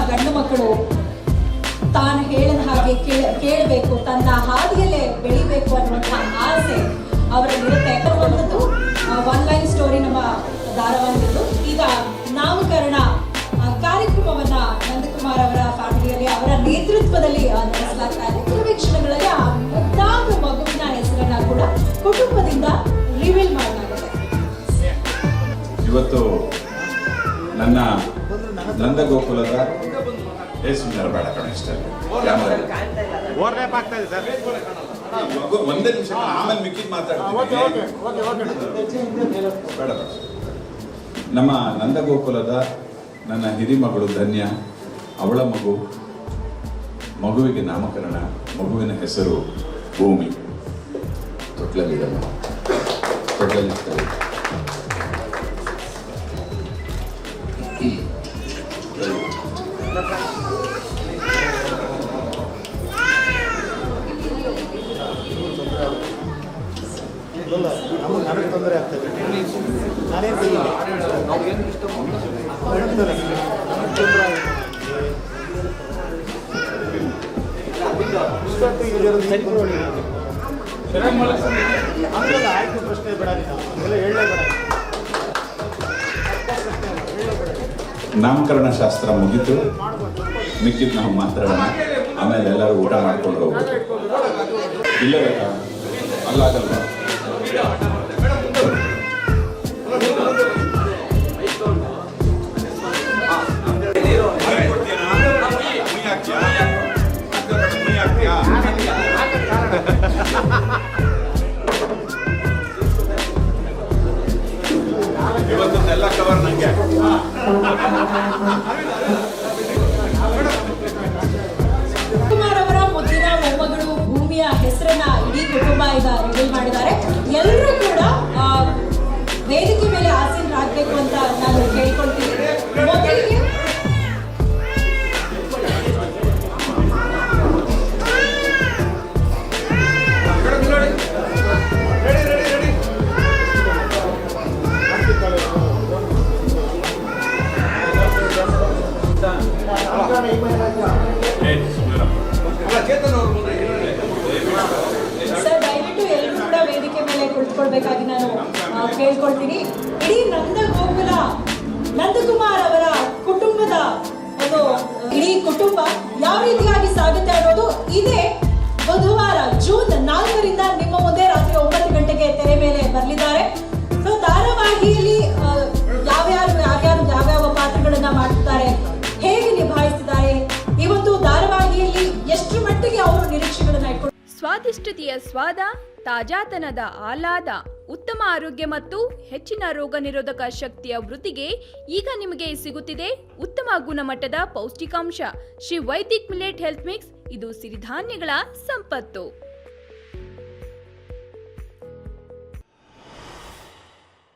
ಗಂಡು ಮಕ್ಕಳು ತಾನು ಹೇಳಿದ ಹಾಗೆ ಕೇಳಬೇಕು, ತನ್ನ ಹಾದಿಯಲ್ಲೇ ಬೆಳಿಬೇಕು ಅನ್ನುವಂತಹ ಆಸೆ ಅವರಲ್ಲಿರುತ್ತೆ. ಒಂದು ಒನ್ ಲೈನ್ ಸ್ಟೋರಿ ನಮ್ಮ ಧಾರಾವಾಹಿದ್ದು ಈಗ ನಾಮಕರಣ ಕಾರ್ಯಕ್ರಮವನ್ನ ನಂದಕುಮಾರ್ ಅವರ ಫ್ಯಾಮಿಲಿಯಲ್ಲಿ ಅವರ ನೇತೃತ್ವದಲ್ಲಿ ನಡೆಸಲಾಗ್ತಾ ಇದೆ. ಕೆಲವೇ ಕ್ಷಣಗಳಲ್ಲಿ ಆ ಮುದ್ದಾದ ಮಗುವಿನ ಹೆಸರನ್ನ ಕೂಡ ಕುಟುಂಬದಿಂದ ರಿವೀಲ್ ಮಾಡಲಾಗಿದೆ. ಇವತ್ತು ನನ್ನ ನಂದಗೋಕುಲದ ಸುಂದರ ಬೇಡ ಕಣಿಷ್ಠ ಒಂದೇ ನಿಮಿಷ ಆಮೇಲೆ ಮಿಕ್ಕಿದ್ ಮಾತಾಡ್ತೀನಿ. ಬೇಡ ನಮ್ಮ ನಂದಗೋಕುಲದ ನನ್ನ ಹಿರಿಮಗಳು ಧನ್ಯ, ಅವಳ ಮಗುವಿಗೆ ನಾಮಕರಣ, ಮಗುವಿನ ಹೆಸರು ಭೂಮಿ. ತೊಟ್ಲಲ್ಲಿದ್ದಲ್ಲ, ತೊಟ್ಲಲ್ಲಿರ್ತಾರೆ. ನನಗೆ ತೊಂದರೆ ಆಗ್ತದೆ. ಆಯ್ತು, ಪ್ರಶ್ನೆ ಬೇಡ, ಹೇಳಲೇಬೇಡ. ನಾಮಕರಣ ಶಾಸ್ತ್ರ ಮುಗಿತು, ಮಿಕ್ಕಿದ್ ನಾವು ಮಾತಾಡೋಣ. ಆಮೇಲೆ ಎಲ್ಲರೂ ಊಟ ಮಾಡ್ಕೊಂಡು ಹೋಗ್ಬೋದು. ಇಲ್ಲ ಬೇಕಾ? ಅಲ್ಲಾಗಲ್ವಾ? ಇವತ್ತೊಂದೆಲ್ಲ ಕವರ್ ನಂಗೆ. ಕುಮಾರ್ ಅವರ ಮುದ್ದಿನ ಮೊಮ್ಮಗಳು ಭೂಮಿಯ ಹೆಸರನ್ನ ಇಡೀ ಕುಟುಂಬ ಈಗ ರಿವೀಲ್ ಮಾಡಿದ್ದಾರೆ. ಎಲ್ಲರೂ ಕೂಡ ವೇದಿಕೆ ಮೇಲೆ ಆಸೀನರಾಗಬೇಕು ಅಂತ ನಾನು ಕೇಳ್ಕೊಳ್ತೀನಿ. ಮೊದಲಿಗೆ ಸರ್, ದಯವಿಟ್ಟು ಎಲ್ಲರೂ ಕೂಡ ವೇದಿಕೆ ಮೇಲೆ ಕುಳಿತುಕೊಳ್ಬೇಕಾಗಿ ನಾನು ಕೇಳ್ಕೊಳ್ತೀನಿ. ಇಡೀ ನಂದಗೋಕುಲ ನಂದಕುಮಾರ್ ಅವರ ಕುಟುಂಬದ ಒಂದು ಇಡೀ ಕುಟುಂಬ ಯಾವ ರೀತಿಯಾಗಿ ಸಾಗುತ್ತೆ ಅನ್ನೋದು ಇದೇ ಬುಧವಾರ ಜೂನ್ 4ರಿಂದ ನಿಮ್ಮ ಮುಂದೆ ರಾತ್ರಿ 9 ಗಂಟೆಗೆ ತೆರೆ ಮೇಲೆ ಬರಲಿದ್ದಾರೆ. ಸೊ ಧಾರಾವಾಹಿಯಲ್ಲಿ ಯಾವ್ಯಾವ ಪಾತ್ರಗಳನ್ನ ಮಾಡ್ತಿದ್ದಾರೆ, ಹೇಗೆ ನಿಭಾಯಿಸಿದ್ದಾರೆ, ಇವತ್ತು ಧಾರಾವಾಹಿಯಲ್ಲಿ ಎಷ್ಟು ಮಟ್ಟಿಗೆ ಅವರು ನಿರೀಕ್ಷೆಗಳನ್ನ ಇಟ್ಕೊಂಡು ಸ್ವಾದಿಷ್ಟತೆಯ ಸ್ವಾದ, ತಾಜಾತನದ ಆಹ್ಲಾದ, ಉತ್ತಮ ಆರೋಗ್ಯ ಮತ್ತು ಹೆಚ್ಚಿನ ರೋಗ ನಿರೋಧಕ ಶಕ್ತಿಯ ವೃದ್ಧಿಗೆ ಈಗ ನಿಮಗೆ ಸಿಗುತ್ತಿದೆ ಉತ್ತಮ ಗುಣಮಟ್ಟದ ಪೌಷ್ಟಿಕಾಂಶ Shri Vaidik millet health mix. ಇದು ಸಿರಿಧಾನ್ಯಗಳ ಸಂಪತ್ತು.